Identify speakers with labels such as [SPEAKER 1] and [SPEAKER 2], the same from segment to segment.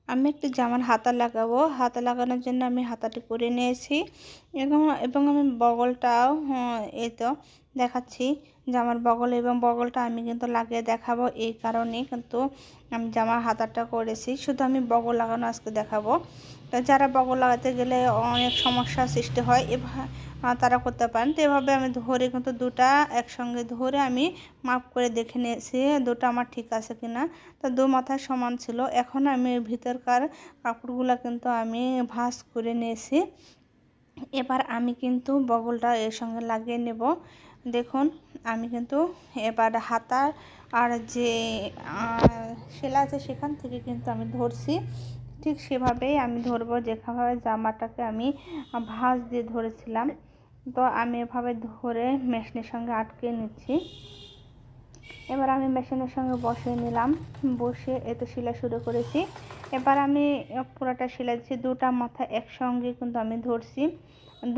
[SPEAKER 1] আমি একটি জামার হাতা লাগাবো। হাতা লাগানোর জন্য আমি হাতাটি করে নিয়েছি এবং আমি বগলটাও এই তো দেখাচ্ছি। জামার বগল এবং বগলটা আমি কিন্তু লাগিয়ে দেখাবো, এই কারণে কিন্তু আমি জামার হাতাটা করেছি। শুধু আমি বগল লাগানো আজকে দেখাবো। তো যারা বগল লাগাতে গেলে অনেক সমস্যার সৃষ্টি হয়, তারা করতে পারেন। তো এভাবে আমি ধরে কিন্তু দুটা একসঙ্গে ধরে আমি মাপ করে দেখে নিয়েছি দুটো আমার ঠিক আছে কিনা। তো দু মাথায় সমান ছিল। এখন আমি ভিতরকার কাপড়গুলো কিন্তু আমি ভাঁজ করে নিয়েছি। এবার আমি কিন্তু বগলটা এর সঙ্গে লাগিয়ে নেব। দেখুন আমি কিন্তু এবার হাতার আর যে সেলাই আছে সেখান থেকে কিন্তু আমি ধরছি। ঠিক সেভাবেই আমি ধরবো, যেভাবে জামাটাকে আমি ভাঁজ দিয়ে ধরেছিলাম। তো আমি এভাবে ধরে মেশিনের সঙ্গে আটকে নিচ্ছি। এবার আমি মেশিনের সঙ্গে বসিয়ে নিলাম, বসে এতে সেলাই শুরু করেছি। এবার আমি পুরোটা সেলাই দিচ্ছি, দুটা মাথা একসঙ্গে কিন্তু আমি ধরছি,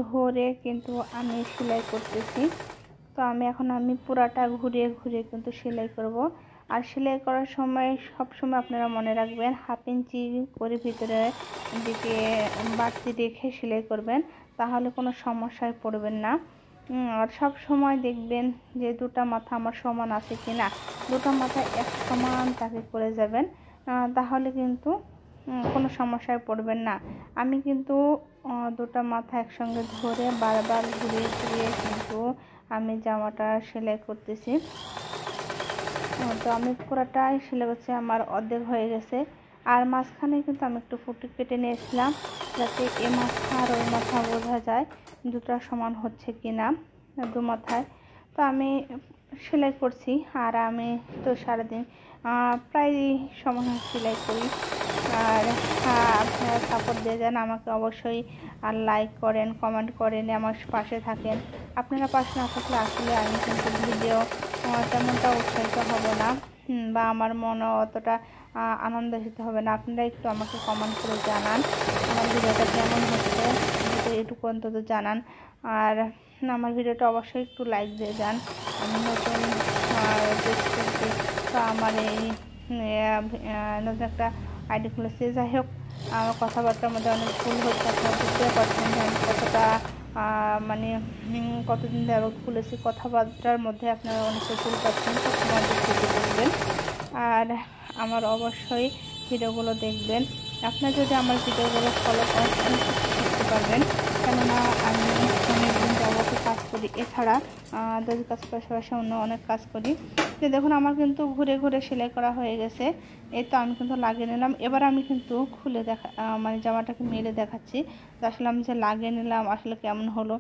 [SPEAKER 1] ধরে কিন্তু আমি সেলাই করতেছি। তো আমি পুরাটা ঘুরিয়ে ঘুরিয়ে কিন্তু সেলাই করব। আর সেলাই করার সময় সবসময় আপনারা মনে রাখবেন 1/2 ইঞ্চি করে ভিতরে দিকে বাড়তি রেখে সেলাই করবেন, তাহলে কোনো সমস্যায় পড়বেন না। আর সব সময় দেখবেন যে দুটা মাথা আমার সমান আছে কি না, দুটো মাথা এক সমান তাকে করে যাবেন, তাহলে কিন্তু কোনো সমস্যায় পড়বেন না। আমি কিন্তু দুটো মাথা একসঙ্গে ধরে বারবার ঘুরিয়ে ঘুরিয়ে কিন্তু আমি জামাটা সেলাই করতেছি। তো আমি পুরোটাই সেলাই করছি, আমার অর্ধেক হয়ে গেছে। আর মাঝখানে কিন্তু আমি একটু ফুটো কেটে নিয়েছিলাম, যাতে এ মাথা আর ওই মাথা বোঝা যায় দুটো সমান হচ্ছে কি না দু মাথায়। তো আমি সেলাই করছি, আর আমি তো সারাদিন প্রায় সময় সেলাই করি। আর আপনারা সাপোর্ট দিয়ে যান আমাকে, অবশ্যই আর লাইক করেন, কমেন্ট করেন, আমার পাশে থাকেন। আপনারা পাশে না থাকলে আসলে আমি কিন্তু ভিডিও তেমনটা উৎসাহিত হব না, বা আমার মনও অতটা আনন্দিত হবে না। আপনারা একটু আমাকে কমেন্ট করে জানান আমার ভিডিওটা কেমন হচ্ছে, এটুকু অন্তত জানান। আর আমার ভিডিওটা অবশ্যই একটু লাইক দিয়ে যান। আমি নতুন তো আমার এই নতুন একটা আইডি খুলেছি। যাই হোক, আমার কথাবার্তার মধ্যে অনেক ভুল হচ্ছে, আপনারা বুঝতে পারছেন যে আমি কতটা মানে কতদিন যাবত খুলেছি, কথাবার্তার মধ্যে আপনারা অনেকে ভুল পাচ্ছেন, সবসময় বুঝতে করবেন। আর আমার অবশ্যই ভিডিওগুলো দেখবেন। আপনারা যদি আমার ভিডিওগুলো ফলো করেন অনেক কিছু শিখতে পারবেন, কেননা আমি অনেকদিন যাবত কাজ করি, এছাড়া দড়ির কাজ পাশাপাশি অন্য অনেক কাজ করি। তো দেখুন আমার কিন্তু ঘুরে ঘুরে সেলাই করা হয়ে গেছে। এই তো আমি কিন্তু লাগিয়ে নিলাম। এবার আমি কিন্তু খুলে মানে জামাটাকে মেরে দেখাচ্ছি আসলে আমি যে লাগিয়ে নিলাম আসলে কেমন হলো।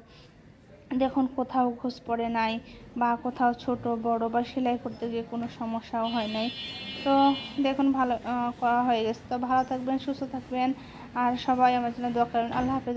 [SPEAKER 1] দেখুন কোথাও ঘুষ পড়ে নাই, বা কোথাও ছোট বড় বা সেলাই করতে গিয়ে কোনো সমস্যাও হয় নাই। তো দেখুন ভালো করা হয়ে গেছে। তো ভালো থাকবেন, সুস্থ থাকবেন, আর সবাই আমার জন্য দোয়া করবেন। আল্লাহ হাফেজ।